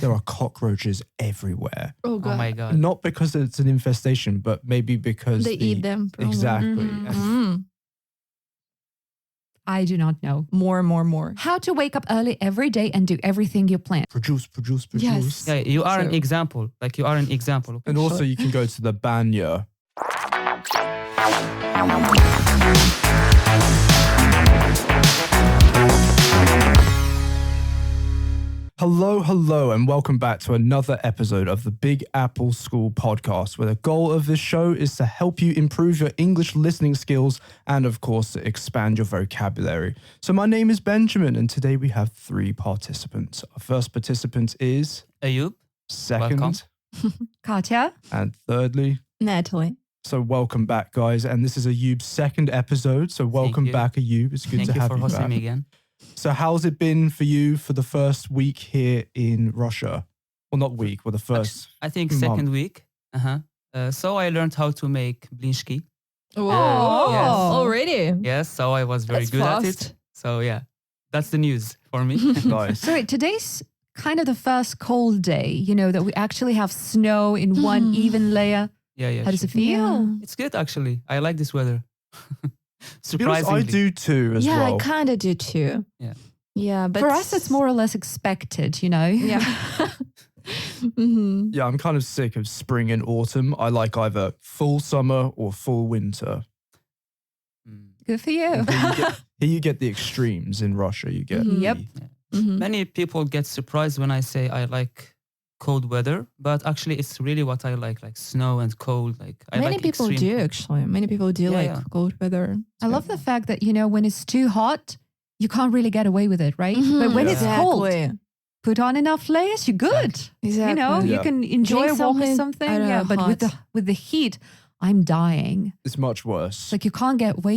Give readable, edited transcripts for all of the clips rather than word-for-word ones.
there are cockroaches everywhere. Oh Oh my God. Not because it's an infestation, but maybe because They eat them. Probably. Exactly. Mm. I do not know. More. How to wake up early every day and do everything you plan. Produce. Yes. Yeah, you are an So- example. Like you are an example. And also you can go to the banya. Hello, and welcome back to another episode of the Big Apple School Podcast, where the goal of this show is to help you improve your English listening skills and, of course, to expand your vocabulary. So my name is Benjamin, and today we have 3 participants. Our first participant is Ayoub. second, Welcome. Katya? and thirdly. Natalie. So welcome back, guys. And this is Ayoub's second episode. So welcome you. back, Ayoub. It's good Thank to you have for you hosting back. me again. So how's it been for you for the first week here in Russia? Well, not week, well, the first. I think month. second week. So I learned how to make blinshki. Oh, yes. already. Yes, so I was very That's good at fast. it. So yeah, that's the news for me. Nice. So wait, today's kind of the first cold day, you know, that we actually have snow in one even layer. yeah. How does sure. it feel? Yeah. It's good actually. I like this weather. To be honest, Surprisingly. I do too as Yeah, well. I kind of do too. Yeah. Yeah, but For us, it's more or less expected, you know? Yeah. Mhm. Yeah, I'm kind of sick of spring and autumn. I like either full summer or full winter. Mm. Good for you. And here you get the extremes in Russia. You get Yep. Mhm. Many people get surprised when I say I like cold weather, but actually it's really what I like snow and cold. Like I Many like people extreme do cold. actually. Many people do Yeah, like yeah. cold weather. I love the fact that, you know, when it's too hot, you can't really get away with it, right? Mhm. But when it's cold, Exactly. put on enough layers, you're good. Exactly. You know, you Yeah. can enjoy a Drink walk or something, something. I don't Yeah, know, but with hot. the heat, I'm dying. It's much worse. It's like you can't get away.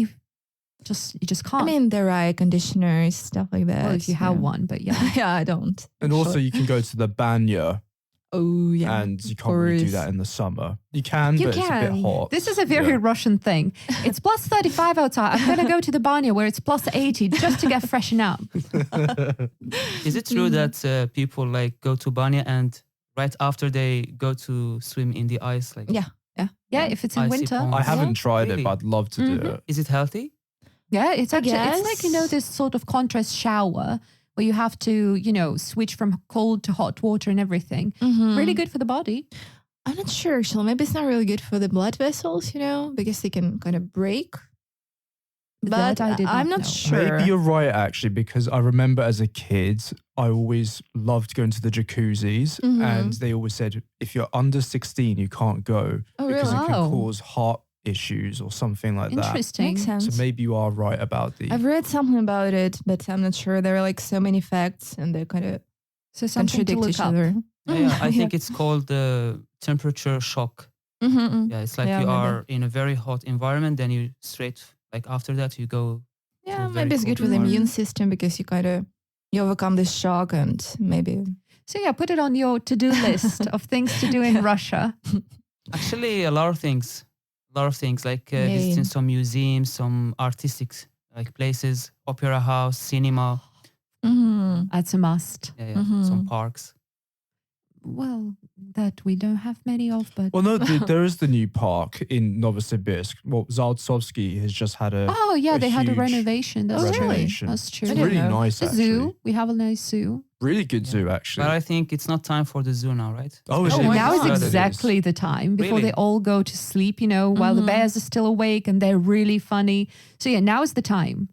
You just can't. I mean, there are air conditioners, stuff like that. well, if you have one, but yeah. Yeah, I don't. And also you can go to the banya Oh, yeah. and you can't really do course. that in the summer. You can, You but it's a bit can. hot. This is a very Yeah. Russian thing. It's plus 35 outside. I'm going to go to the banya where it's plus 80 just to get freshened up. Is it true that people like go to banya and right after they go to swim in the ice? Like, Yeah. Yeah, if it's in Icy winter. pond. I haven't tried Really? it, but I'd love to do it. Is it healthy? Yeah, it's I actually, it's like, you know, guess. this sort of contrast shower where you have to, you know, switch from cold to hot water and everything. Mhm. Really good for the body. I'm not sure actually. Maybe it's not really good for the blood vessels, you know, because they can kind of break. But That I did I'm not not know. sure. Maybe you're right, actually, because I remember as a kid, I always loved going to the jacuzzis, Mhm. and they always said, if you're under 16, you can't go Oh, because really? it can Oh. cause heart issues or something like that. Interesting. Makes sense. So maybe you are right about the. I've read something about it, but I'm not sure. There are like so many facts and they kind of So something to contradict look each up. other. Yeah, I think it's called the temperature shock. Mhm. Yeah, it's like Yeah, you maybe. are in a very hot environment, then you straight like after that you go. Yeah, very maybe it's good cold for the immune environment. system because you kind of you overcome this shock and maybe So yeah, put it on your to-do list of things to do in Russia. Actually, a lot of things, like Yay. visiting some museums, some artistic like places, opera house, cinema, Mhm. That's a must. some parks. Well, that we don't have many of, but Well, no, there is the new park in Novosibirsk. Well, Zaltsovsky has just had a oh yeah, they had a huge renovation. That's true. renovation. That's true. I It's didn't really know. nice, The actually. zoo. We have a nice zoo. Really good Yeah. zoo, But actually. I think it's not time for the zoo now, right? Oh, is Especially it? with Now the is weather. exactly the time before Really? they all go to sleep, you know, while the Mhm. bears are still awake and they're really funny. So yeah, now is the time.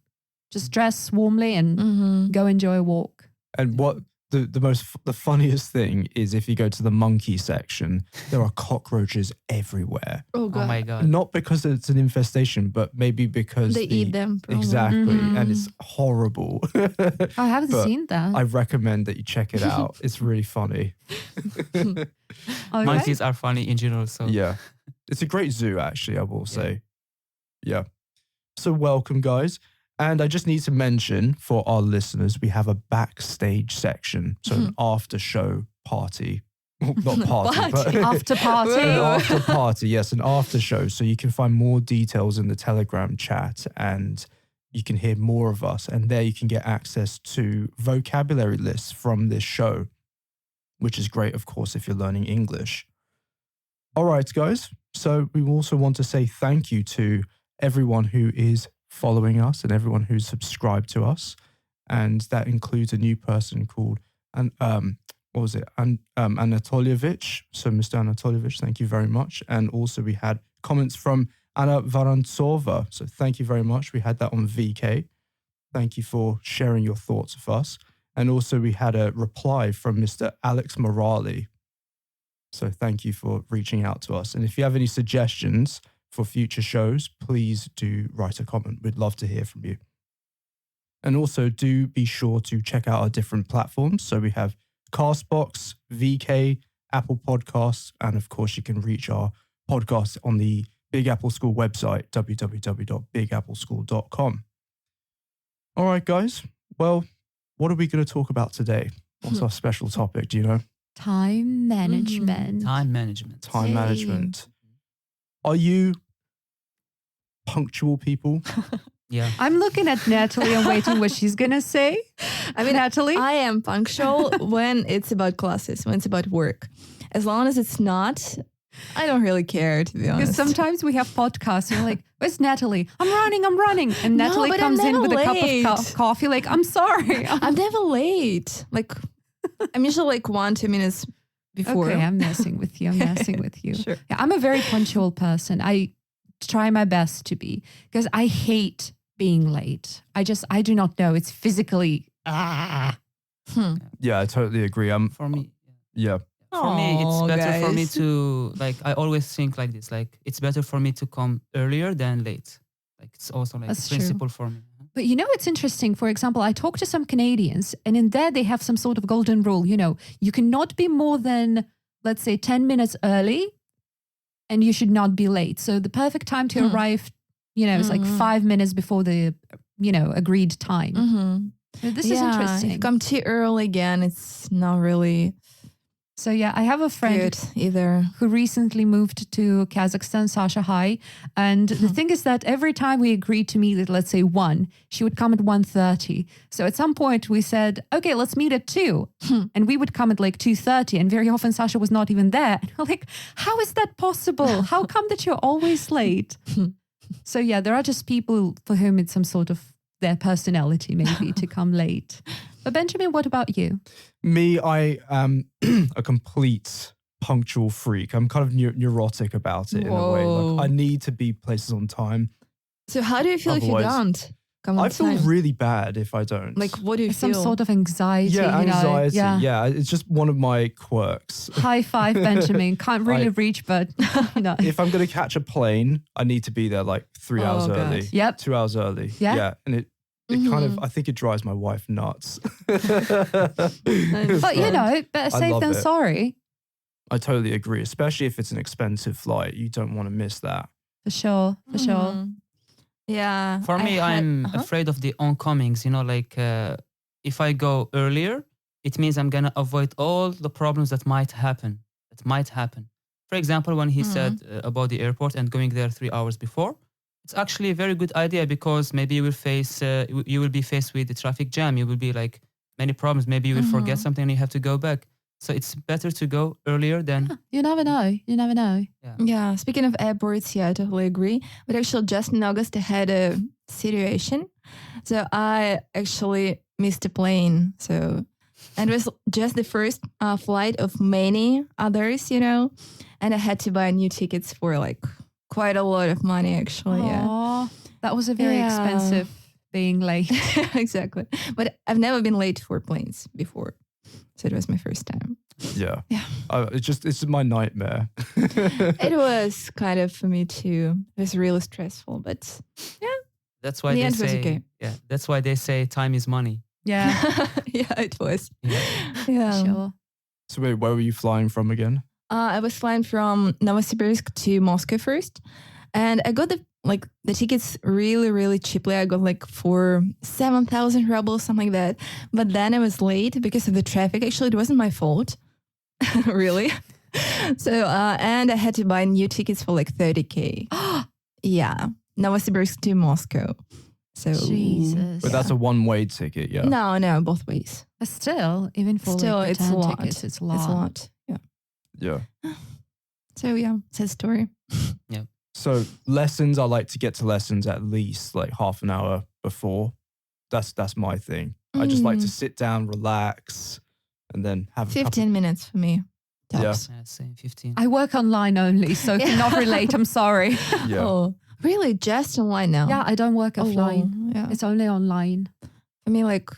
Just dress warmly and Mhm. go enjoy a walk. And what the funniest thing is if you go to the monkey section, there are cockroaches everyhere. Oh Oh my god! Not because it's an infestation, but maybe because They eat them. probably. Exactly, Mhm. and it's horrible. I haven't But seen that. I recommend that you check it out. It's really funny. Okay. Monkeys are funny in general, so Yeah, it's a great zoo, actually. I will say. Yeah. So welcome, guys. And I just need to mention for our listeners, we have a backstage section, so an after show party. Well, not party, but After party. an after party. Yes, an after show. So you can find more details in the Telegram chat, and you can hear more of us. And there you can get access to vocabulary lists from this show. which is great, of course, if you're learning English. All right, guys. So we also want to say thank you to everyone who is following us and everyone who's subscribed to us. And that includes a new person called, Anatolyevich. So Mr. Anatolyevich, thank you very much. And also we had comments from Anna Varantsova. So thank you very much. We had that on VK. Thank you for sharing your thoughts with us. And also we had a reply from Mr. Alex Morali. So thank you for reaching out to us. And if you have any suggestions for future shows, please do write a comment. We'd love to hear from you. And also do be sure to check out our different platforms. So we have Castbox, VK, Apple Podcasts, and of course you can reach our podcast on the Big Apple School website, www.bigappleschool.com. All right, guys. Well, what are we going to talk about today? What's our special topic? Do you know? Time management. Time management. Time management. Are you punctual people? Yeah. I'm looking at Natalie and waiting what she's going to say. I mean, Natalie? I am punctual when it's about classes, when it's about work. As long as it's not, I don't really care, to be Because honest. sometimes we have podcasts and you're like, where's Natalie? I'm running. And No, Natalie but comes I'm in never with a cup late. of coffee like, I'm sorry. I'm never late. Like, I'm usually like 1-2 minutes before. Okay, I'm messing with you. Sure. Yeah, I'm a very punctual person. I try my best to be because I hate being late. I do not know. It's physically, Yeah, I totally agree. For me, Yeah. for me, it's Aw, better for me guys. to, like, I always think like this, like, it's better for me to come earlier than late. Like, it's also like That's a true. principle for me. But you know, it's interesting. For example, I talk to some Canadians and in there they have some sort of golden rule. You know, you cannot be more than, let's say, 10 minutes early and you should not be late. So the perfect time to arrive, you know, is like 5 minutes before the, agreed time. So this is If interesting. you come too early again, it's not really So yeah, I have a friend good either. who recently moved to Kazakhstan, Sasha Hai. And the thing is that every time we agreed to meet at, let's say 1, she would come at 1:30. So at some point we said, okay, let's meet at 2. And we would come at like 2:30. And very often Sasha was not even there. And we're like, how is that possible? How come that you're always late? So yeah, there are just people for whom it's some sort of their personality maybe to come late. But Benjamin, what about you? Me, I am a complete punctual freak. I'm kind of neurotic about it in a way. Whoa. Like I need to be places on time. So how do you feel if you Otherwise, don't come on I feel time? really bad if I don't. Like, what do you Some feel? sort of anxiety. yeah, you know? anxiety. Yeah. Yeah, it's just one of my quirks. High five, Benjamin. Can't really I- reach, but If I'm going to catch a plane, I need to be there like 3 hours Oh, God. early. Yep. 2 hours early. Yeah. Yeah. And it kind of, I think it drives my wife nuts. But better I safe love than it. sorry. I totally agree, especially if it's an expensive flight. You don't want to miss that. For sure. Yeah. For me, I'm afraid of the oncomings, like if I go earlier, it means I'm going to avoid all the problems that might happen. For example, when he said about the airport and going there 3 hours before, it's actually a very good idea because maybe you will be faced with the traffic jam. You will be like many problems. Maybe you will forget something and you have to go back. So it's better to go earlier than. You never know. Yeah. Speaking of airports, yeah, I totally agree. But actually, just in August, I had a situation. So I actually missed a plane. So, and it was just the first flight of many others, and I had to buy new tickets for like quite a lot of money, actually. Yeah. Aw, that was a very Yeah. expensive being late. Exactly. But I've never been late for planes before. So it was my first time. Yeah. Yeah. It's my nightmare. It was kind of for me too. It was really stressful, but yeah. That's why In the they end, it was say. okay. Yeah, that's why they say time is money. Yeah, Yeah, it was. Yeah. Yeah. sure. So wait, where were you flying from again? I was flying from Novosibirsk to Moscow first. And I got the tickets really, really cheaply. I got like for 7,000 rubles, something like that. But then I was late because of the traffic. Actually, it wasn't my fault. Really. So, and I had to buy new tickets for like 30K. Yeah. Novosibirsk to Moscow. So Jesus. But that's a one-way ticket, yeah. No, both ways. But still, even for Still, like it's a return lot. tickets, it's a lot. It's a lot. Yeah. Yeah. So yeah, sad story. So lessons, I like to get to lessons at least like half an hour before. That's my thing. I just like to sit down, relax, and then have a 15 minutes for me. Tops. Yeah, same 15. I work online only, so cannot relate. I'm sorry. Yeah. Oh, really? Just online now? Yeah, I don't work Oh, offline. wow. Yeah. It's only online. For me, like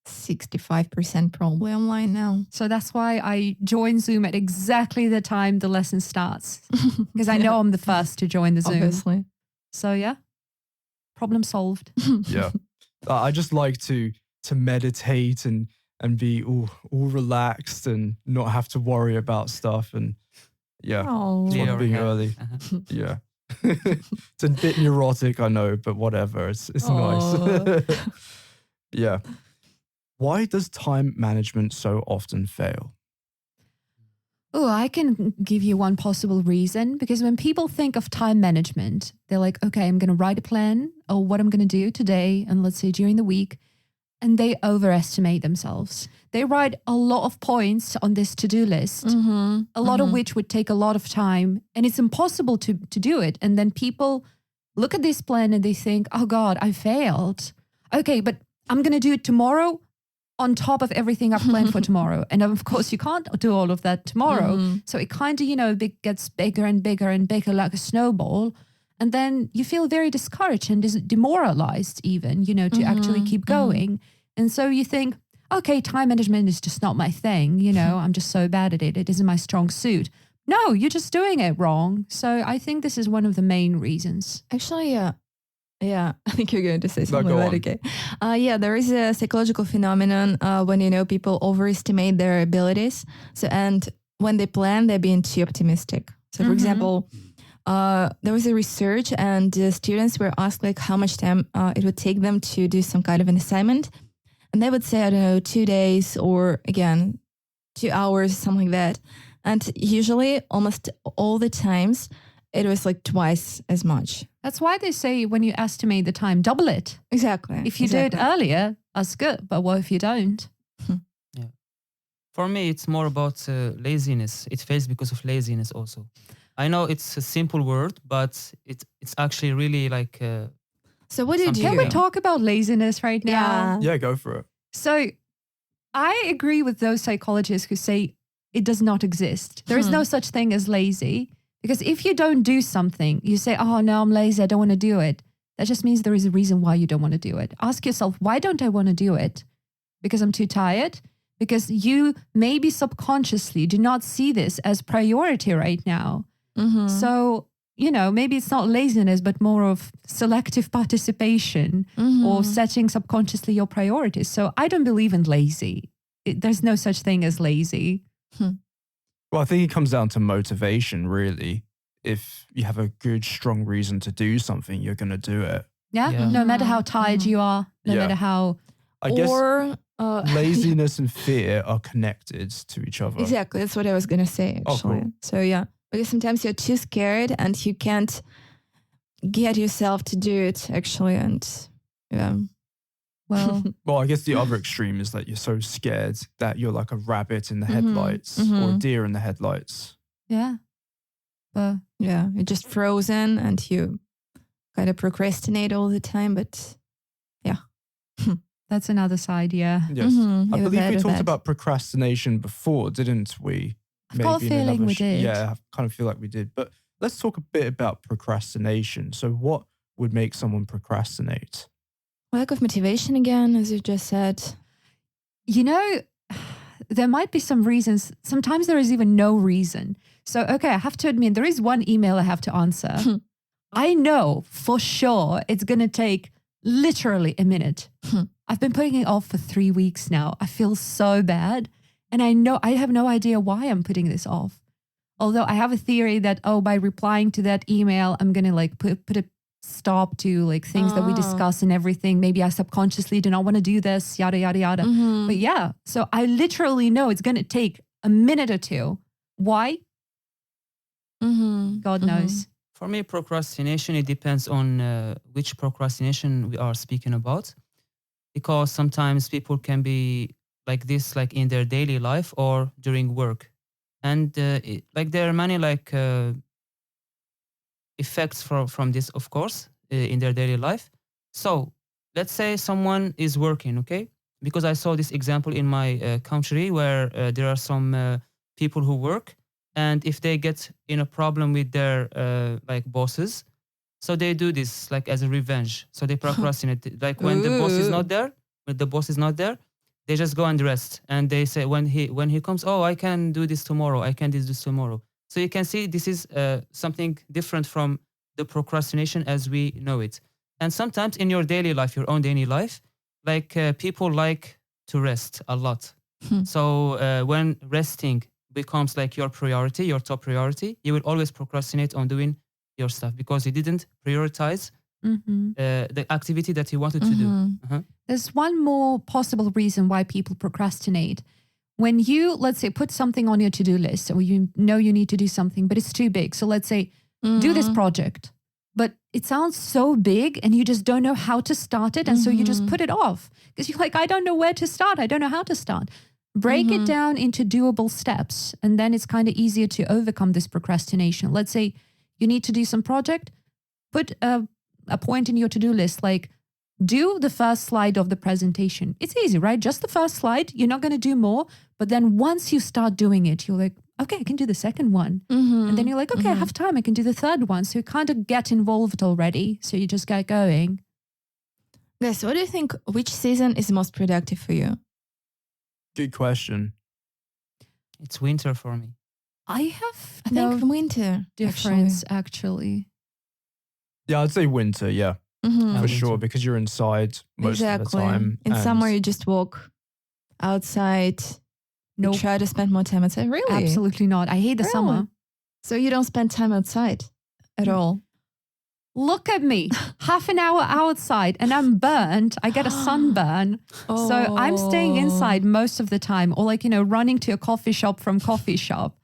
65% probably online now. So that's why I join Zoom at exactly the time the lesson starts. Because I know I'm the first to join the Zoom. Obviously. So yeah, problem solved. Yeah. I just like to meditate and be all relaxed and not have to worry about stuff. And yeah, Oh. that's why I'm being early. Yeah. It's a bit neurotic, I know, but whatever. It's nice. Yeah. Why does time management so often fail? Oh, I can give you one possible reason, because when people think of time management, they're like, okay, I'm going to write a plan or what I'm going to do today and let's say during the week, and they overestimate themselves. They write a lot of points on this to-do list, a lot of which would take a lot of time, and it's impossible to do it. And then people look at this plan and they think, oh God, I failed. Okay, but I'm going to do it tomorrow on top of everything I've planned for tomorrow. And of course, you can't do all of that tomorrow. So it kind of, gets bigger and bigger and bigger like a snowball. And then you feel very discouraged and demoralized even, to actually keep going. And so you think, okay, time management is just not my thing. I'm just so bad at it. It isn't my strong suit. No, you're just doing it wrong. So I think this is one of the main reasons. Actually, yeah, I think you're going to say something go about on. it. Okay. Yeah, there is a psychological phenomenon when, people overestimate their abilities. So, and when they plan, they're being too optimistic. So, for example, there was a research and students were asked like how much time it would take them to do some kind of an assignment. And they would say, I don't know, 2 days or again, 2 hours, something like that. And usually almost all the times it was like twice as much. That's why they say when you estimate the time, double it. Exactly. If you do it earlier, that's good. But what if you don't? Yeah. For me, it's more about laziness. It fails because of laziness also. I know it's a simple word, but it's actually really like... So what do you do? Can we talk about laziness right now? Yeah. Yeah, go for it. So I agree with those psychologists who say it does not exist. There is no such thing as lazy. Because if you don't do something, you say, oh, no, I'm lazy, I don't want to do it. That just means there is a reason why you don't want to do it. Ask yourself, why don't I want to do it? Because I'm too tired? Because you maybe subconsciously do not see this as priority right now. So, maybe it's not laziness, but more of selective participation or setting subconsciously your priorities. So I don't believe in lazy. There's no such thing as lazy. Well, I think it comes down to motivation, really. If you have a good, strong reason to do something, you're going to do it. Yeah? No matter how tired you are, no matter how... I guess Or laziness and fear are connected to each other. exactly, that's what I was gonna say actually. Oh, cool. So yeah, because sometimes you're too scared and you can't get yourself to do it actually, and yeah. Well, Well, I guess the other extreme is that you're so scared that you're like a rabbit in the headlights or a deer in the headlights. yeah. But Yeah, you're just frozen and you kind of procrastinate all the time, but yeah. that's another side, yeah. Yes. I You're believe bad we at talked that. about procrastination before, didn't we? I've got a in feeling another we did. Yeah, I kind of feel like we did. But let's talk a bit about procrastination. So what would make someone procrastinate? Lack of motivation again, as you just said. There might be some reasons. Sometimes there is even no reason. So, okay, I have to admit, there is one email I have to answer. I know for sure it's going to take literally a minute. I've been putting it off for 3 weeks now. I feel so bad. And I have no idea why I'm putting this off. Although I have a theory that, by replying to that email, I'm going to like put a stop to like things that we discuss and everything. Maybe I subconsciously do not want to do this, yada, yada, yada. But yeah, so I literally know it's going to take a minute or two. Why? God knows. For me, procrastination, it depends on which procrastination we are speaking about. Because sometimes people can be like this, like in their daily life or during work. And there are many effects from this, of course, in their daily life. So let's say someone is working, okay? Because I saw this example in my country where there are some people who work, and if they get in a problem with their bosses, so they do this like as a revenge. So they procrastinate. Like when the boss is not there, they just go and rest, and they say when he comes, oh, I can do this tomorrow. I can do this tomorrow. So you can see this is something different from the procrastination as we know it. And sometimes in your daily life, your own daily life, people like to rest a lot. So when resting becomes like your priority, your top priority, you will always procrastinate on doing your stuff because you didn't prioritize the activity that you wanted to do. There's one more possible reason why people procrastinate. When you, let's say, put something on your to-do list, or you know you need to do something, but it's too big. So let's say, do this project, but it sounds so big and you just don't know how to start it. And so you just put it off because you're like, I don't know where to start. I don't know how to start. Break it down into doable steps. And then it's kind of easier to overcome this procrastination. Let's say you need to do some project, put a point in your to-do list, like do the first slide of the presentation. It's easy, right? Just the first slide. You're not going to do more. But then once you start doing it, you're like, okay, I can do the second one. And then you're like, okay, I have time. I can do the third one. So you kind of get involved already. So you just get going. Guys, what do you think? Which season is most productive for you? Good question. It's winter for me. I think winter difference actually. Yeah, I'd say winter, yeah. For sure, because you're inside most of the time. In summer, you just walk outside. Nope. You try to spend more time outside. Really? Absolutely not. I hate the summer. So you don't spend time outside at all? Look at me. Half an hour outside and I'm burnt. I get a sunburn. So I'm staying inside most of the time, or running to a coffee shop from coffee shop.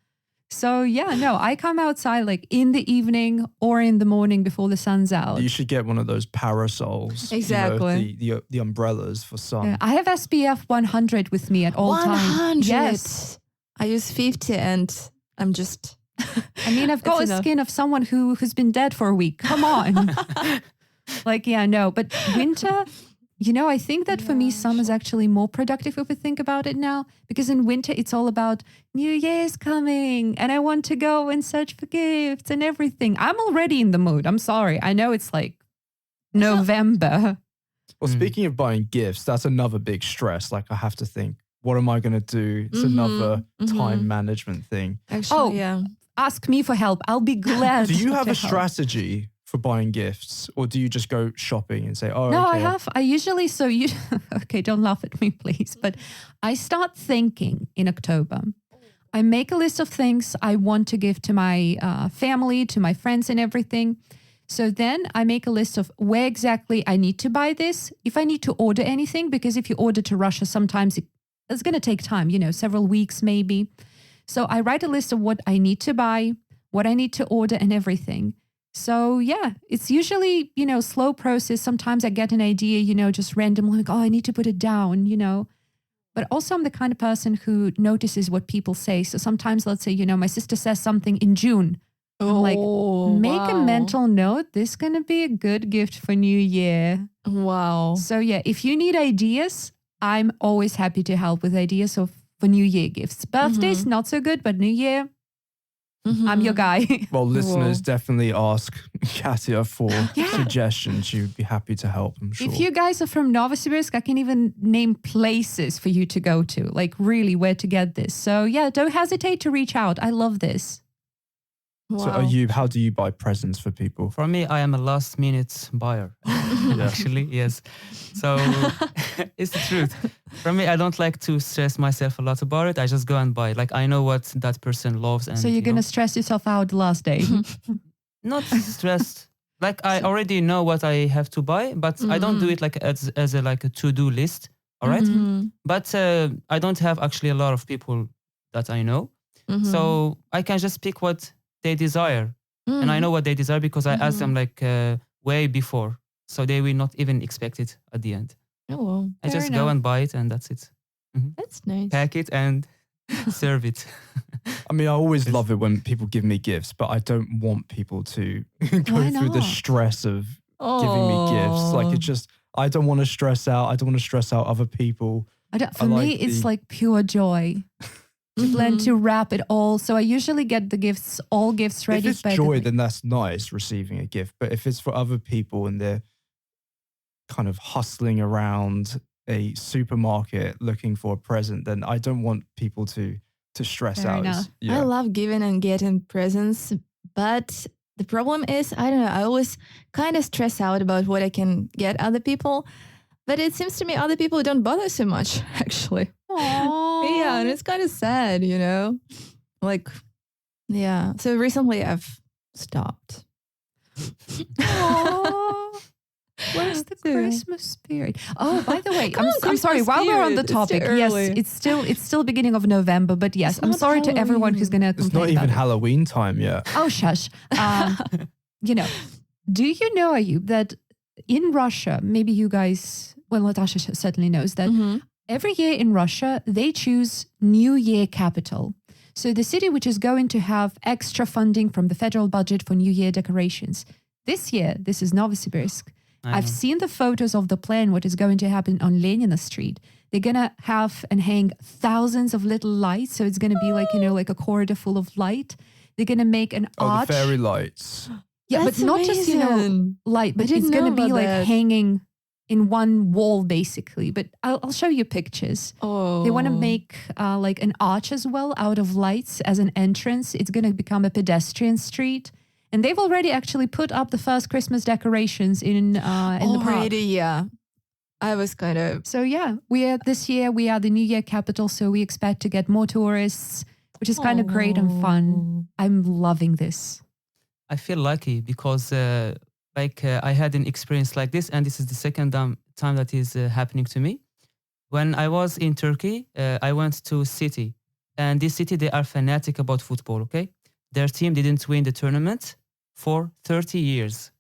So yeah, no, I come outside like in the evening or in the morning before the sun's out. You should get one of those parasols. Exactly. The umbrellas for sun. Yeah, I have SPF 100 with me at all times. 100? Yes. I use 50 and I'm just... I mean, I've got a skin of someone who's been dead for a week. Come on. But winter... I think that for me, summer's actually more productive if we think about it now, because in winter, it's all about New Year's coming and I want to go and search for gifts and everything. I'm already in the mood. I'm sorry. I know it's like November. Well, speaking of buying gifts, that's another big stress. Like I have to think, what am I going to do? It's another time management thing. Actually, ask me for help. I'll be glad. Do you have to a help. strategy for buying gifts, or do you just go shopping and say, oh, no, okay, I have. I usually, okay, don't laugh at me, please. But I start thinking in October. I make a list of things I want to give to my family, to my friends and everything. So then I make a list of where exactly I need to buy this. If I need to order anything, because if you order to Russia, sometimes it's going to take time, several weeks maybe. So I write a list of what I need to buy, what I need to order and everything. So yeah, it's usually, slow process. Sometimes I get an idea, just randomly, like, oh, I need to put it down, But also I'm the kind of person who notices what people say. So sometimes, let's say, my sister says something in June. I'm like, make a mental note. This is going to be a good gift for New Year. Wow. So yeah, if you need ideas, I'm always happy to help with ideas for New Year gifts. Birthdays, not so good, but New Year, I'm your guy. Well, listeners, definitely ask Katya for suggestions. She'd be happy to help, I'm sure. If you guys are from Novosibirsk, I can even name places for you to go to, like really where to get this. So yeah, don't hesitate to reach out. I love this. Wow. So Ayoub, how do you buy presents for people? For me, I am a last minute buyer. Actually, yes. So it's the truth. For me, I don't like to stress myself a lot about it. I just go and buy. Like I know what that person loves. And so you're going to stress yourself out the last day? Not stressed. Like I already know what I have to buy, but I don't do it like as a to-do list. All right. But I don't have actually a lot of people that I know. So I can just pick what they desire. And I know what they desire because I asked them like way before. So they will not even expect it at the end. Oh, well, I fair just go enough. and buy it and that's it. That's nice. Pack it and serve it. I mean, I always love it when people give me gifts, but I don't want people to go Why through the not? stress of giving me gifts. Like, it's just, I don't want to stress out. I don't want to stress out other people. For me, like it's the- like pure joy. To blend, to wrap it all. So I usually get the gifts, all gifts ready. If it's by the joy, week. then that's nice, receiving a gift. But if it's for other people and they're kind of hustling around a supermarket looking for a present, then I don't want people to stress Fair out. enough. I love giving and getting presents, but the problem is, I don't know, I always kind of stress out about what I can get other people. But it seems to me other people don't bother so much, actually. Aww. Yeah, and it's kind of sad, you know? Like, yeah. So recently I've stopped. Aww. Where's the Yeah. Christmas spirit? Oh, by the way, Come on, I'm sorry. Christmas While we're on the spirit. It's too topic, yes, early. it's still beginning of November, but yes, It's I'm not sorry to everyone who's going to It's complain not even about it. Halloween time yet. Oh, shush. You know, do you know, Ayoub, that in Russia, maybe you guys, well, Natasha certainly knows that Mhm. every year in Russia, they choose New Year capital. So the city which is going to have extra funding from the federal budget for New Year decorations. This year, this is Novosibirsk. I I've know. seen the photos of the plan, what is going to happen on Lenina Street. They're going to have and hang thousands of little lights. So it's going to be like, you know, like a corridor full of light. They're going to make an Oh, arch. the fairy lights. Yeah, That's but not just, you know, amazing. light, but didn't it's going to know be about like that. hanging in one wall, basically. But I'll show you pictures. Oh. They want to make like an arch as well out of lights as an entrance. It's going to become a pedestrian street. And they've already actually put up the first Christmas decorations in the park. Already, yeah. I was kind of... So yeah, this year we are the New Year capital. So we expect to get more tourists, which is kind of great and fun. I'm loving this. I feel lucky because I had an experience like this, and this is the second time that is happening to me. When I was in Turkey, I went to a city, and this city, they are fanatic about football, okay? Their team didn't win the tournament for 30 years.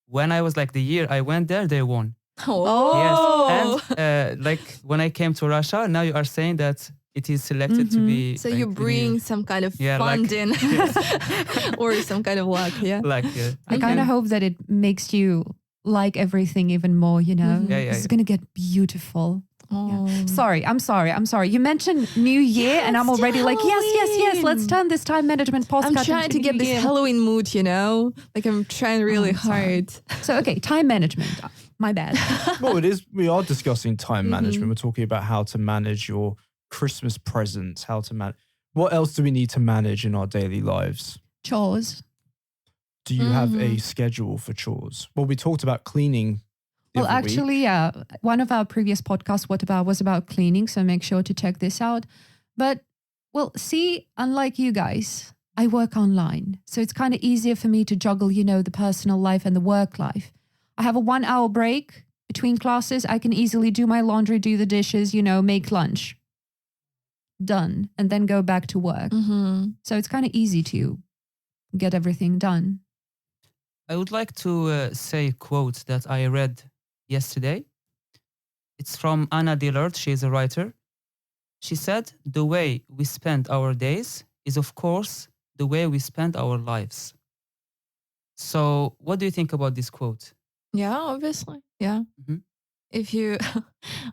When I was like the year I went there, they won. Oh. Yes, and like when I came to Russia, now you are saying that it is selected to be. So like, you the bring new- some kind of Yeah, like- funding or some kind of luck, yeah? like I kind of hope that it makes you like everything even more, you know? Yeah, yeah, This is yeah. going to get beautiful. Oh. Sorry, I'm sorry. You mentioned New Year and I'm Yes, already like, yes, Halloween. let's turn this time management podcast I'm trying into to get New this Year. Halloween mood, you know? Like I'm trying really I'm sorry. hard. So, okay, time management. My bad. Well, it is. We are discussing time Mm-hmm. management. We're talking about how to manage your Christmas presents, how to manage. What else do we need to manage in our daily lives? Chores. Do you have a Mm-hmm. schedule for chores? Well, we talked about cleaning. the Well, other week. actually, yeah. One of our previous podcasts was about cleaning, so make sure to check this out. But, well, see, unlike you guys, I work online. So it's kind of easier for me to juggle, you know, the personal life and the work life. I have a 1 hour break between classes. I can easily do my laundry, do the dishes, you know, make lunch. Done. And then go back to work. Mm-hmm. So it's kind of easy to get everything done. I would like to say a quote that I read yesterday. It's from Anna Dillard. She's a writer. She said, "The way we spend our days is, of course, the way we spend our lives." So, what do you think about this quote? Yeah, obviously. Yeah. Mhm. If you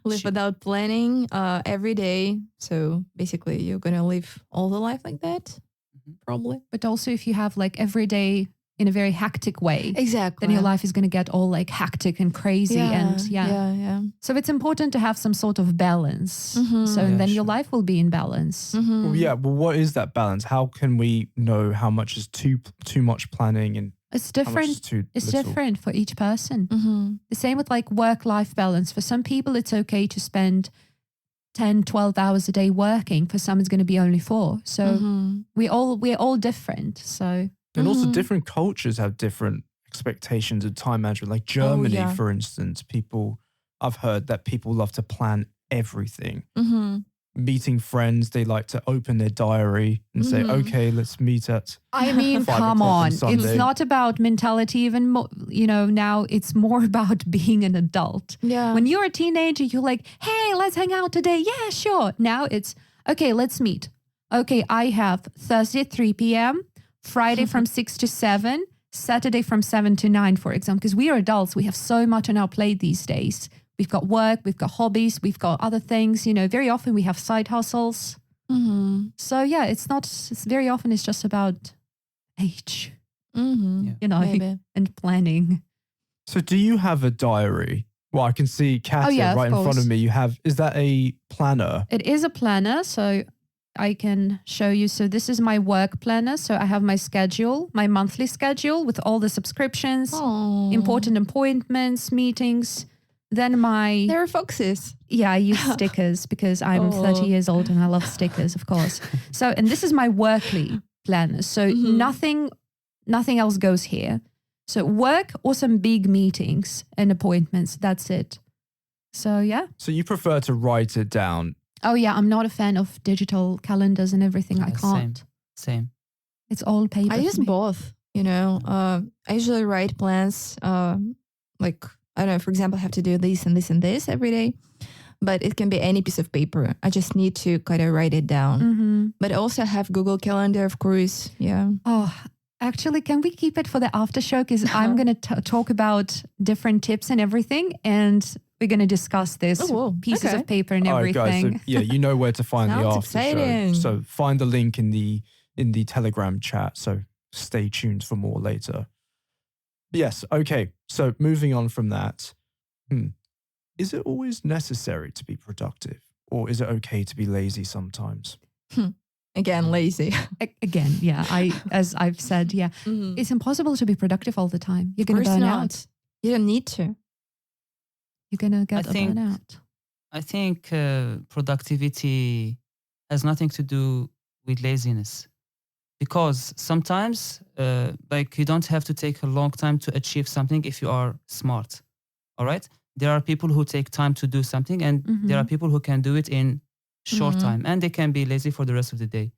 live She- without planning every day, so basically you're going to live all the life like that, Mhm. probably. But also if you have like every day in a very hectic way, Exactly. then your life is going to get all like hectic and crazy. And yeah. So it's important to have some sort of balance. Mhm. So Yeah, then your sure. life will be in balance. Mhm. Well, yeah. Well, what is that balance? How can we know how much is too much planning and It's how much is different. too It's little? different for each person. Mhm. The same with like work-life balance. For some people, it's okay to spend 10, 12 hours a day working. For some, it's going to be only 4. So Mhm. we're all different. So And also, Mhm. different cultures have different expectations of time management. Like Germany, yeah. for instance, I've heard that people love to plan everything. Mhm. meeting friends, they like to open their diary and say, okay, let's meet at I mean, 5 come o'clock on. Sunday. It's not about mentality even more, now it's more about being an adult. Yeah. When you're a teenager, you're like, hey, let's hang out today. Yeah, sure. Now it's, okay, let's meet. Okay, I have Thursday at 3 p.m., Friday from 6 to 7, Saturday from 7 to 9, for example, because we are adults. We have so much on our plate these days. We've got work, we've got hobbies, we've got other things. Very often we have side hustles. So yeah, it's very often it's just about age, Maybe. and planning. So do you have a diary? Well, I can see Katya yeah, right in of front of course. me. Is that a planner? It is a planner, so I can show you. So this is my work planner. So I have my schedule, my monthly schedule with all the subscriptions, Oh. important appointments, meetings. Then There are foxes. I use stickers because I'm 30 years old and I love stickers, of course. So, and this is my workly planner. So nothing else goes here. So work or some big meetings and appointments. That's it. So yeah. So you prefer to write it down? Oh yeah, I'm not a fan of digital calendars and everything. I can't. Same. It's all paper. I for use me. both, I usually write plans, like, I don't know, for example, I have to do this and this and this every day, but it can be any piece of paper. I just need to kind of write it down. But I also have Google Calendar, of course. Yeah. Oh, actually, can we keep it for the after show? Because I'm going to talk about different tips and everything. And we're going to discuss this pieces okay. of paper and All right, everything. guys. So, yeah, you know where to find the Sounds after exciting. show. So find the link in the Telegram chat. So stay tuned for more later. Yes. Okay. So moving on from that, is it always necessary to be productive, or is it okay to be lazy sometimes? Again, lazy. Again, yeah. As I've said, yeah, it's impossible to be productive all the time. You're going to burn out. You don't need to. You're going to get a burnout. I think productivity has nothing to do with laziness, because sometimes you don't have to take a long time to achieve something if you are smart. All right. There are people who take time to do something, and there are people who can do it in short time, and they can be lazy for the rest of the day.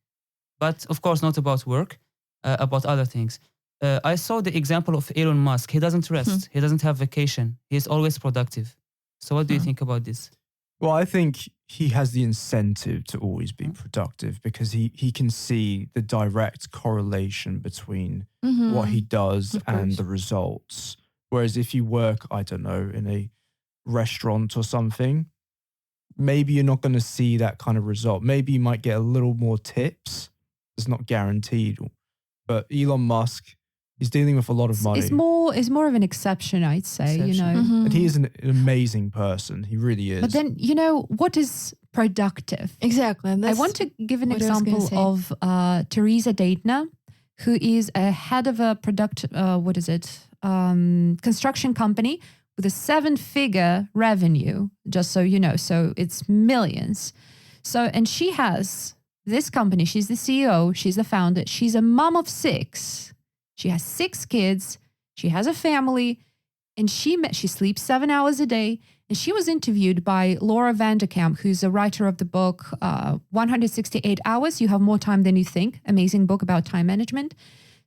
But of course, not about work, about other things. I saw the example of Elon Musk. He doesn't rest. He doesn't have vacation. He's always productive. So what do you think about this? Well, I think he has the incentive to always be productive because he can see the direct correlation between what he does and the results. Whereas if you work, I don't know, in a restaurant or something, maybe you're not going to see that kind of result. Maybe you might get a little more tips. It's not guaranteed. But Elon Musk, he's dealing with a lot of money. It's more of an exception, I'd say, And he is an amazing person. He really is. But then, what is productive? Exactly. I want to give an example of Teresa Datner, who is a head of a construction company with a 7-figure revenue, just so you know. So it's millions. And she has this company. She's the CEO. She's the founder. She's a mom of 6. She has 6 kids. She has a family. And she sleeps 7 hours a day. And she was interviewed by Laura Vanderkam, who's a writer of the book, 168 Hours. You Have More Time Than You Think. Amazing book about time management.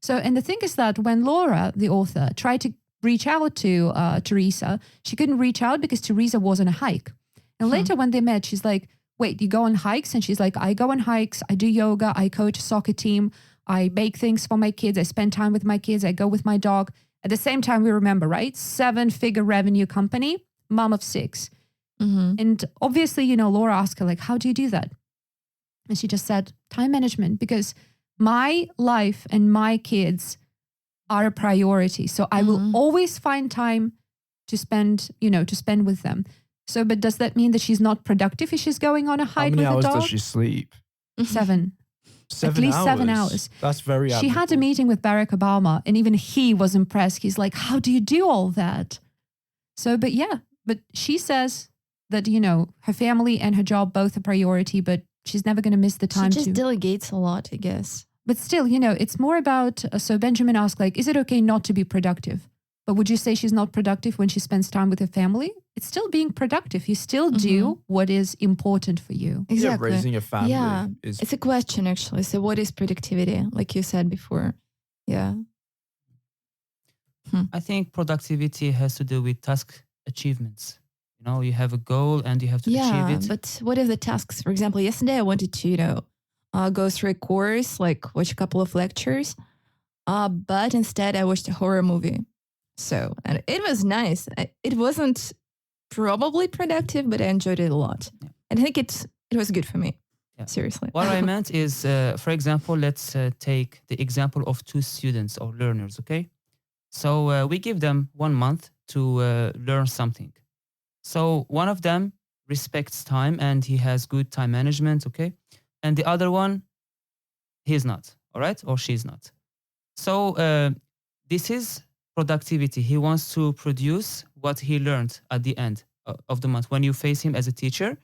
And the thing is that when Laura, the author, tried to reach out to Teresa, she couldn't reach out because Teresa was on a hike. And later when they met, she's like, wait, you go on hikes? And she's like, I go on hikes, I do yoga, I coach a soccer team, I bake things for my kids, I spend time with my kids, I go with my dog. At the same time, we remember, right? 7-figure revenue company, mom of 6. And obviously, Laura asked her, how do you do that? And she just said, time management, because my life and my kids are a priority. So I will always find time to spend with them. So, but does that mean that she's not productive if she's going on a hike with a dog? How many hours does she sleep? 7. 7 At least hours. 7 hours. That's very She had a admirable. meeting with Barack Obama, and even he was impressed. He's like, how do you do all that? But she says that, her family and her job both a priority, but she's never going to miss the time She just delegates a lot, I guess. But still, it's more about, so Benjamin asked, is it okay not to be productive? But would you say she's not productive when she spends time with her family? It's still being productive. You still do what is important for you. Exactly. Yeah, raising a family. Yeah, is it's a question actually. So what is productivity? Like you said before. Yeah. I think productivity has to do with task achievements. You know, you have a goal and you have to Yeah, achieve it. but what are the tasks? For example, yesterday I wanted to, go through a course, like watch a couple of lectures, but instead I watched a horror movie. So, and it was nice. It wasn't probably productive, but I enjoyed it a lot. Yeah. And I think it was good for me. Yeah. Seriously. What I meant is, for example, let's take the example of two students or learners, okay? So we give them 1 month to learn something. So one of them respects time and he has good time management, okay? And the other one, he's not, all right? Or she's not. So this is productivity. He wants to produce what he learned at the end of the month. When you face him as a teacher,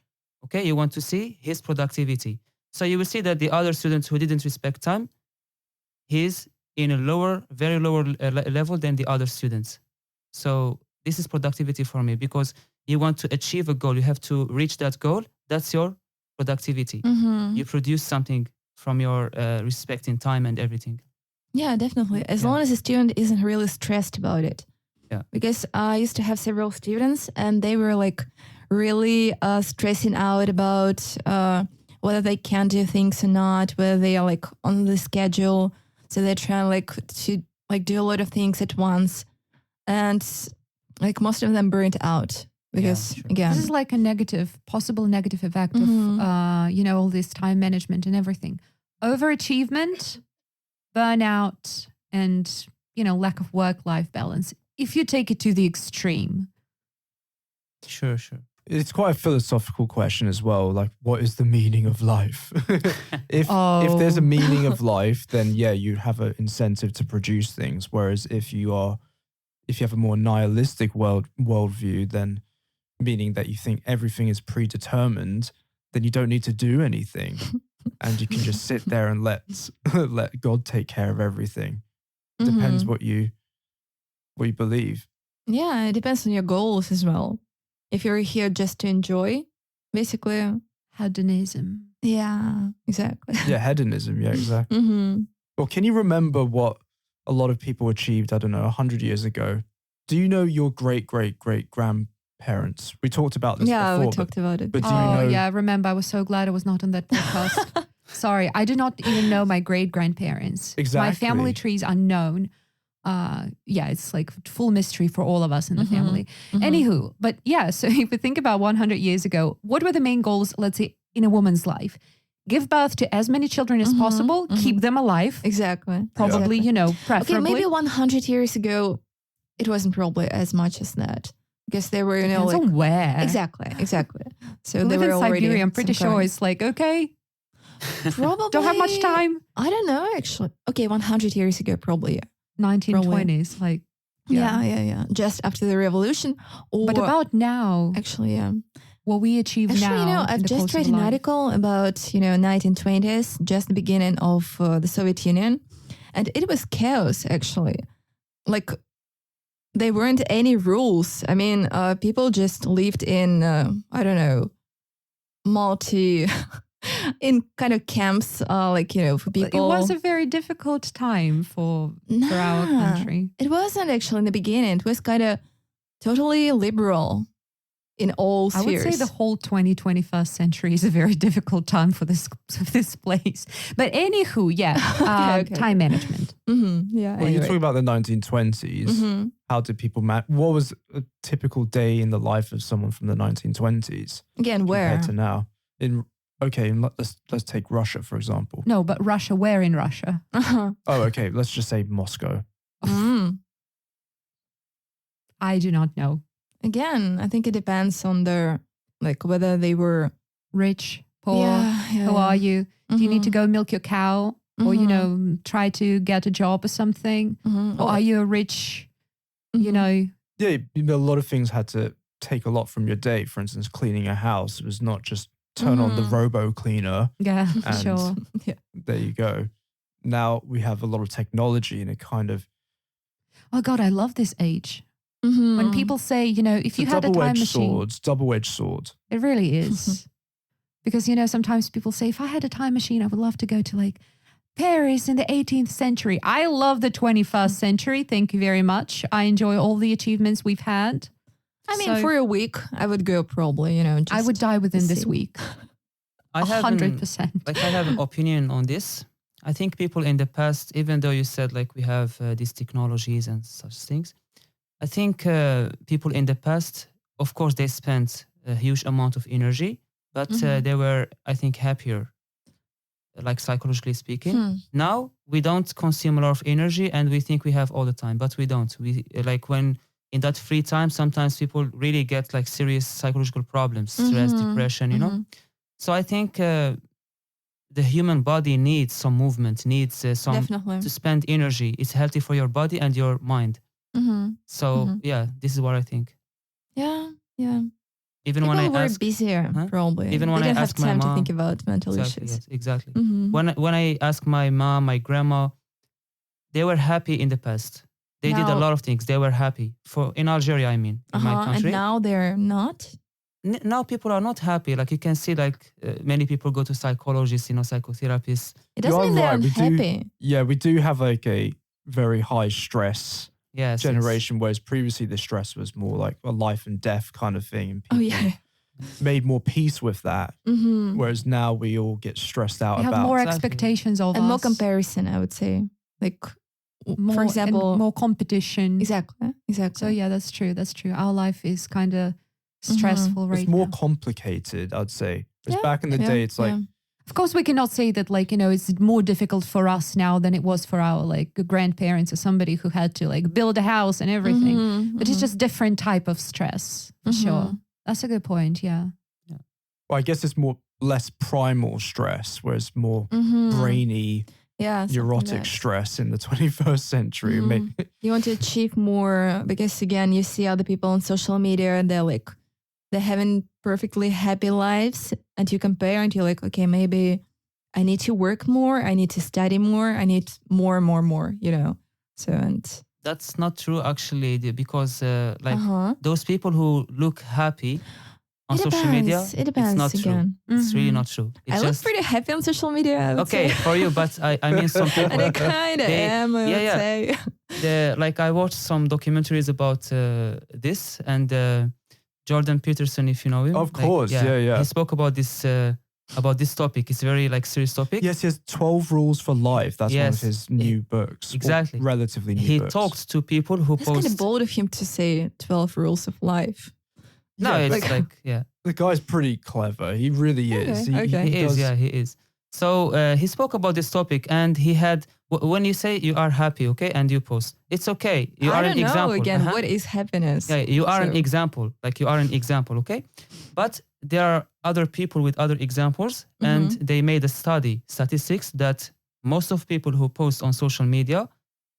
okay, you want to see his productivity. So you will see that the other student who didn't respect time, he's in a lower, very lower level than the other students. So this is productivity for me because you want to achieve a goal. You have to reach that goal. That's your productivity. You produce something from your respect in time and everything. Yeah, definitely. As long as the student isn't really stressed about it. Yeah. Because I used to have several students and they were like really stressing out about whether they can do things or not, whether they are like on the schedule. So they're trying to do a lot of things at once. And like most of them burnt out because again. This is like a possible negative effect of, all this time management and everything. Overachievement, burnout, and, lack of work-life balance. If you take it to the extreme. Sure. It's quite a philosophical question as well. Like, what is the meaning of life? If there's a meaning of life, then yeah, you have an incentive to produce things. Whereas if you have a more nihilistic worldview, then meaning that you think everything is predetermined, then you don't need to do anything, and you can just sit there and let God take care of everything. It depends what you believe. Yeah, it depends on your goals as well. If you're here just to enjoy, basically. Hedonism. Yeah, exactly. Yeah, hedonism. Yeah, exactly. Well, can you remember what a lot of people achieved, I don't know, 100 years ago? Do you know your great-great-great-grandparents? We talked about this before. Yeah, we talked about it. But do you know? Yeah, I remember. I was so glad I was not on that podcast. Sorry, I do not even know my great-grandparents. Exactly. My family trees are known. It's like full mystery for all of us in the family. Anywho, but yeah, so if we think about 100 years ago, what were the main goals, let's say, in a woman's life? Give birth to as many children as possible, keep them alive. Exactly. Probably, preferably. Okay, maybe 100 years ago, it wasn't probably as much as that. Because they were, Depends on where. Exactly. So We they live in were already Siberia. I'm pretty some sure kind. it's like, okay, Probably. don't have much time. I don't know, actually. Okay, 100 years ago, probably, yeah. 1920s, like. Yeah. Just after the revolution. Or, But about now, actually, yeah. what we achieve Actually, now. I've in the just course read of an life. article about, 1920s, just the beginning of the Soviet Union. And it was chaos, actually. Like, there weren't any rules. I mean, people just lived in, I don't know, in kind of camps, for people. It was a very difficult time for our country. It wasn't actually in the beginning. It was kind of totally liberal in all I spheres. would say the whole 21st century is a very difficult time for this place. But anywho, Okay. time management. Yeah. Well, you're talking about the 1920s. How did people what was a typical day in the life of someone from the 1920s Again, where? compared to now? Let's take Russia, for example. No, but Russia, where in Russia? Uh-huh. Oh, okay. Let's just say Moscow. I do not know. Again, I think it depends on their, whether they were Rich, poor, who are you? Do you need to go milk your cow or, try to get a job or something? Or are you a rich, Yeah, a lot of things had to take a lot from your day. For instance, cleaning a house. It was not just turn on the robo cleaner. Yeah, and sure. There you go. Now we have a lot of technology and it kind of Oh God, I love this age. Mhm. When people say, you know, if you had a time machine, double-edged sword. it really is. Because, you know, sometimes people say, if I had a time machine, I would love to go to like Paris in the 18th century. I love the 21st century. Thank you very much. I enjoy all the achievements we've had. I mean, So- for a week, I would go probably, you know. I would just die within this see. week. I have 100%. like I have an opinion on this. I think people in the past, even though you said like we have these technologies and such things, I think people in the past, of course, they spent a huge amount of energy, but they were, I think, happier, like psychologically speaking. Now we don't consume a lot of energy, and we think we have all the time, but we don't. We like when in that free time, sometimes people really get like serious psychological problems, stress, depression, you know. So I think the human body needs some movement, needs some Definitely. to spend energy. It's healthy for your body and your mind. So yeah, this is what I think. Yeah, yeah. Even People when I were ask, busier, probably. Even when they I didn't have ask my time to mom- think about mental exactly, issues. yes, exactly. Mhm. When I ask my mom, my grandma, they were happy in the past. They did a Now- lot of things. They were happy for in Algeria. I mean, in my And country. now they're not. Now people are not happy. Like you can see, like many people go to psychologists, you know, psychotherapists. It doesn't are mean they're right, we do- unhappy. Yeah, we do have like a very high stress Yes, generation, whereas previously the stress was more like a life and death kind of thing. And Oh, people yeah. made more peace with that. Whereas now we all get stressed out We have about more Exactly. expectations of And us. more comparison, I would say. Like, More- for and example. more competition. Exactly. Exactly. So yeah, that's true. That's true. Our life is kind of stressful right it's more now. complicated, I'd say. Because Yeah, back in the yeah, day, it's like, yeah. Of course, we cannot say that, like, you know, it's more difficult for us now than it was for our like grandparents or somebody who had to like build a house and everything. But it's just different type of stress, for sure. That's a good point. Yeah. well, I guess it's less primal stress, whereas more brainy, Yeah. something neurotic like that. stress in the 21st century. You want to achieve more because, again, you see other people on social media and they're having perfectly happy lives, and you compare and you're like, okay, maybe I need to work more, I need to study more, I need more, you know. So, and That's not true actually, because like Uh-huh. those people who look happy on It social media, depends. It depends it's not again. true. It's really not true. It's I look pretty happy on social media, I would okay say. for you, but I mean some people. And I kind of they- am, I would say. Like I watched some documentaries about this, and Jordan Peterson, if you know him. Of like, course, yeah. He spoke about this topic. It's a very like serious topic. Yes, he has 12 Rules for Life. That's one of Yes. his new books. or Exactly. Relatively new He books. talked to people who It's kind post. of bold of him to say 12 rules of life. No, Yeah, it's like yeah. The guy's pretty clever. He really is. Okay. He is, does- he is. So he spoke about this topic, and he had when you say you are happy, okay, and you post, it's okay. You I are don't an know, example. again, Uh-huh. what is happiness? Yeah, you are an So- example. Like you are an example, okay? But there are other people with other examples, and they made a statistics that most of people who post on social media,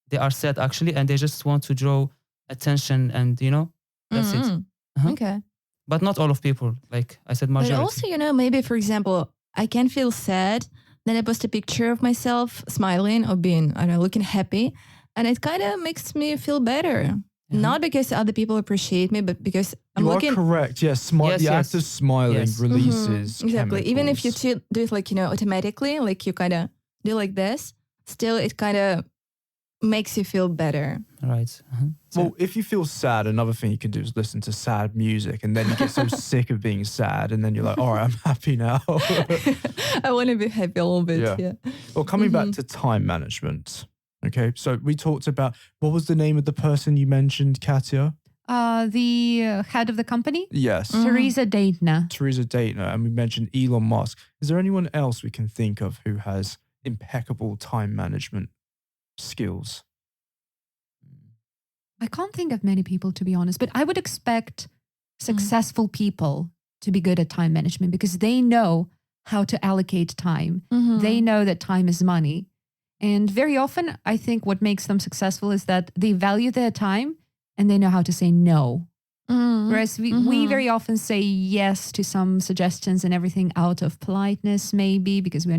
they are sad actually, and they just want to draw attention, and you know, that's it. Uh-huh. Okay. But not all of people. Like I said, But majority. also, you know, maybe, for example, I can feel sad, then I post a picture of myself smiling or being, I don't know, looking happy. And it kind of makes me feel better. Not because other people appreciate me, but because I'm You looking. are correct. Yes, Yes, the yes. act of smiling Yes. releases Exactly. Even if you chemicals. do it like, you know, automatically, like you kind of do like this, still it kind of makes you feel better. Right. Uh-huh. So- Well, if you feel sad, another thing you can do is listen to sad music, and then you get so sick of being sad, and then you're like, all right, I'm happy now. I want to be happy a little bit. Yeah. Yeah. Well, coming back to time management. Okay, so we talked about, what was the name of the person you mentioned, Katya? The head of the company, Yes, Teresa Daytner. Teresa Daytner, and we mentioned Elon Musk. Is there anyone else we can think of who has impeccable time management skills? I can't think of many people, to be honest, but I would expect successful people to be good at time management because they know how to allocate time. They know that time is money. And very often, I think what makes them successful is that they value their time and they know how to say no. Whereas we very often say yes to some suggestions and everything out of politeness, maybe because we're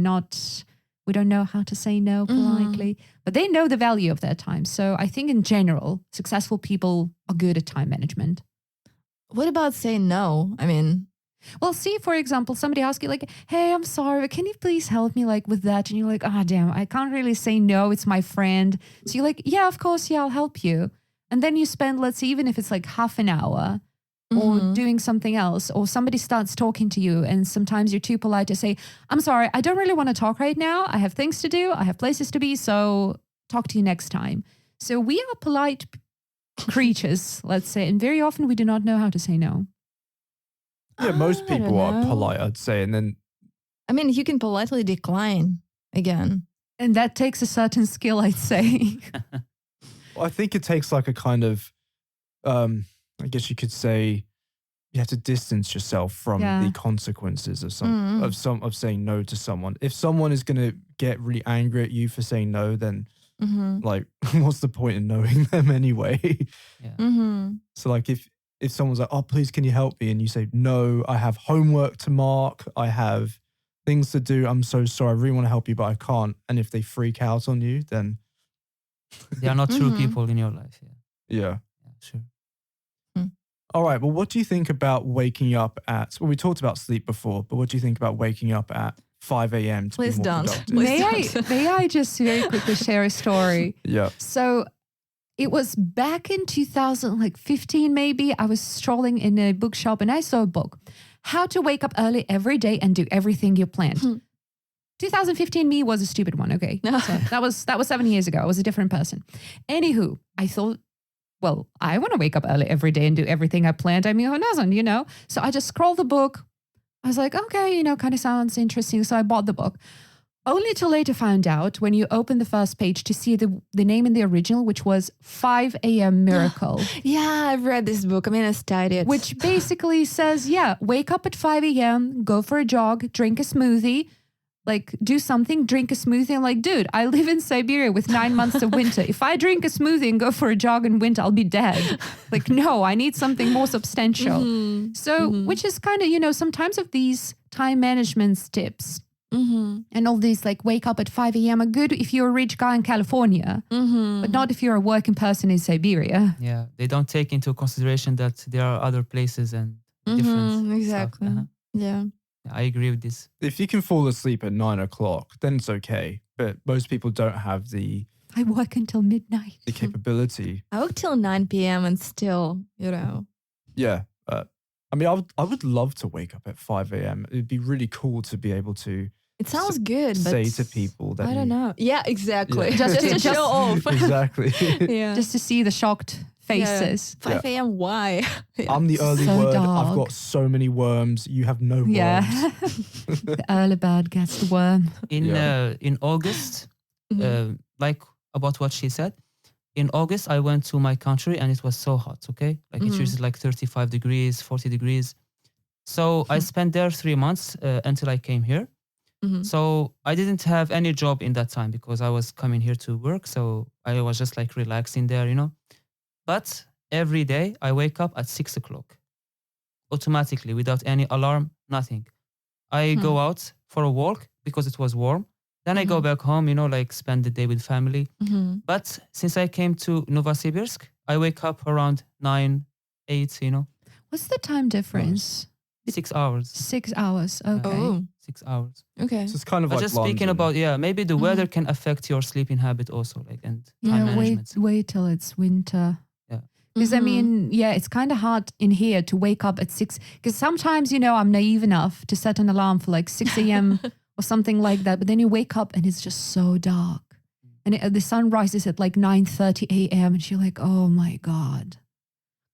We don't know how to say no politely, but they know the value of their time. So I think in general, successful people are good at time management. What about saying no? I mean, well, see, for example, somebody asks you like, hey, I'm sorry, but can you please help me like with that? And you're like, oh, damn, I can't really say no. It's my friend. So you're like, yeah, of course. Yeah, I'll help you. And then you spend, let's say, even if it's like half an hour or doing something else, or somebody starts talking to you and sometimes you're too polite to say, I'm sorry, I don't really want to talk right now. I have things to do. I have places to be. So talk to you next time. So we are polite creatures, let's say. And very often we do not know how to say no. Yeah, most I don't people are know. polite, I'd say. And then, I mean, you can politely decline again. And that takes a certain skill, I'd say. I think it takes like a kind of, I guess you could say, you have to distance yourself from the consequences of of saying no to someone. If someone is going to get really angry at you for saying no, then like, what's the point in knowing them anyway? So like if someone's like, oh, please, can you help me? And you say, no, I have homework to mark. I have things to do. I'm so sorry. I really want to help you, but I can't. And if they freak out on you, then They are not true people in your life. yeah. Sure. All right. Well, what do you think about waking up at, well, we talked about sleep before, but what do you think about waking up at 5 a.m. to Please be more don't. productive? Please May I just very quickly share a story? Yeah. So it was back in 2015, maybe. I was strolling in a bookshop and I saw a book, How to Wake Up Early Every Day and Do Everything You Planned. 2015 me was a stupid one, okay? So that was 7 years ago. I was a different person. Anywho, I thought, well, I want to wake up early every day and do everything I planned. I mean, who doesn't, you know? So I just scrolled the book. I was like, okay, you know, kind of sounds interesting. So I bought the book. Only to later find out when you open the first page to see the name in the original, which was 5 a.m. Miracle. Yeah, I've read this book. I mean, I studied it. Which basically says, yeah, wake up at 5 a.m., go for a jog, drink a smoothie, like do something, drink a smoothie. I'm like, dude, I live in Siberia with 9 months of winter. If I drink a smoothie and go for a jog in winter, I'll be dead. Like, no, I need something more substantial. So, which is kind of, you know, sometimes of these time management tips and all these like wake up at 5 a.m. are good if you're a rich guy in California, but not if you're a working person in Siberia. Yeah, they don't take into consideration that there are other places and different exactly. stuff. Yeah. I agree with this. If you can fall asleep at 9 o'clock, then it's okay. But most people don't have the I work until midnight. capability. I work till 9 p.m. and still, you know. Yeah. I mean, I would love to wake up at 5 a.m. It'd be really cool to be able to It sounds good, but say to people that I don't know. Yeah, exactly. Yeah. Just to Just- show off. Exactly. Yeah. Just to see the shocked faces. 5 a.m. Why? I'm the early So bird. dark. I've got so many worms. You have no worms. Yeah. The early bird gets the worm. In August, like about what she said, in August I went to my country and it was so hot. Okay, like it's usually like 35 degrees, 40 degrees. So I spent there 3 months until I came here. So I didn't have any job in that time because I was coming here to work. So I was just like relaxing there, you know. But every day I wake up at 6 o'clock automatically without any alarm, nothing. I go out for a walk because it was warm. Then I go back home, you know, like spend the day with family. But since I came to Novosibirsk, I wake up around 9, 8, you know, What's the time difference? 6 hours. 6 hours. Okay. Oh, 6 hours. okay. So it's kind of But like just speaking London. about, maybe the weather can affect your sleeping habit also, like, and time Yeah, management. wait till it's winter. Yeah. Because I mean, yeah, it's kind of hard in here to wake up at 6. Because sometimes, you know, I'm naive enough to set an alarm for like 6 a.m. or something like that. But then you wake up and it's just so dark. And the sun rises at like 9:30 a.m. And you're like, oh my God,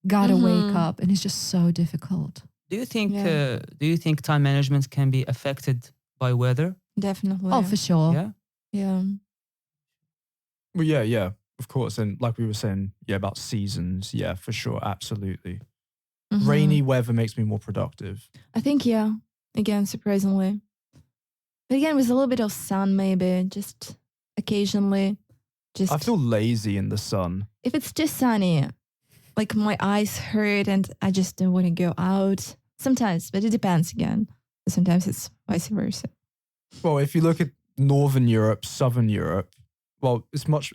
gotta wake up. And it's just so difficult. Do you think time management can be affected by weather? Definitely. Oh, for sure. Yeah. Yeah. Well, yeah, of course. And like we were saying, about seasons. Yeah, for sure. Absolutely. Rainy weather makes me more productive. I think, yeah. Again, surprisingly. But again, with a little bit of sun, maybe, just occasionally. Just I feel lazy in the sun. if it's just sunny, like my eyes hurt and I just don't want to go out. Sometimes, but it depends again. Sometimes it's vice versa. Well, if you look at Northern Europe, Southern Europe, well,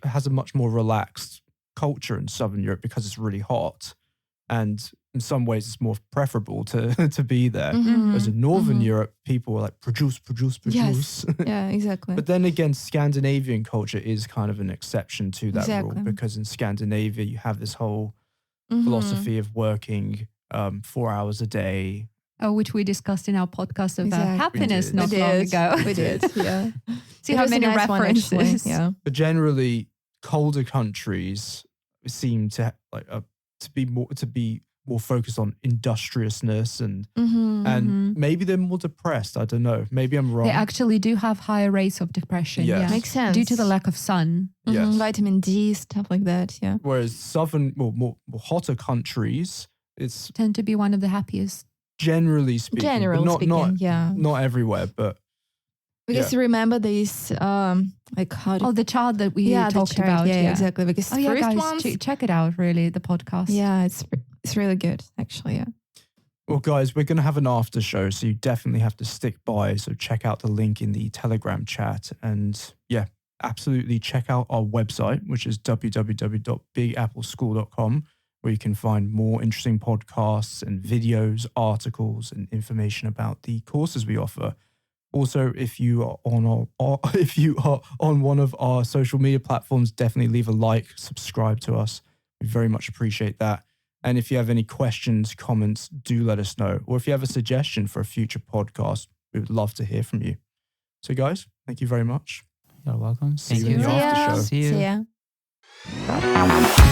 has a much more relaxed culture in Southern Europe because it's really hot. And in some ways, it's more preferable to be there. Whereas in Northern Europe, people are like, produce. Yes. Yeah, exactly. But then again, Scandinavian culture is kind of an exception to that rule, Exactly. because in Scandinavia, you have this whole philosophy of working 4 hours a day. Oh, which we discussed in our podcast about Exactly. happiness We not did. long ago. We did, yeah. See It how was a many nice one, actually, references. yeah. But generally, colder countries seem to like to be more focused on industriousness and maybe they're more depressed. I don't know. Maybe I'm wrong. They actually do have higher rates of depression. Yes. Yeah. Makes sense. Due to the lack of sun. Yes. Vitamin D, stuff like that, yeah. Whereas more hotter countries, it's Tend to be one of the happiest. generally speaking, but Generally not speaking, yeah. not everywhere, but Because remember these, like how do Oh, the chart that we the talked chart, about. Yeah, exactly. Because Oh, yeah, first guys, ones, check it out, really, the podcast. yeah, it's really good, actually, yeah. well, guys, we're going to have an after show, so you definitely have to stick by. So check out the link in the Telegram chat. And yeah, absolutely check out our website, which is www.BigAppleSchool.com, where you can find more interesting podcasts and videos, articles, and information about the courses we offer. Also, if you are on one of our social media platforms, definitely leave a like, subscribe to us. We very much appreciate that. And if you have any questions, comments, do let us know. Or if you have a suggestion for a future podcast, we would love to hear from you. So guys, thank you very much. You're welcome. See Thank you in you. the after show. See you. See ya.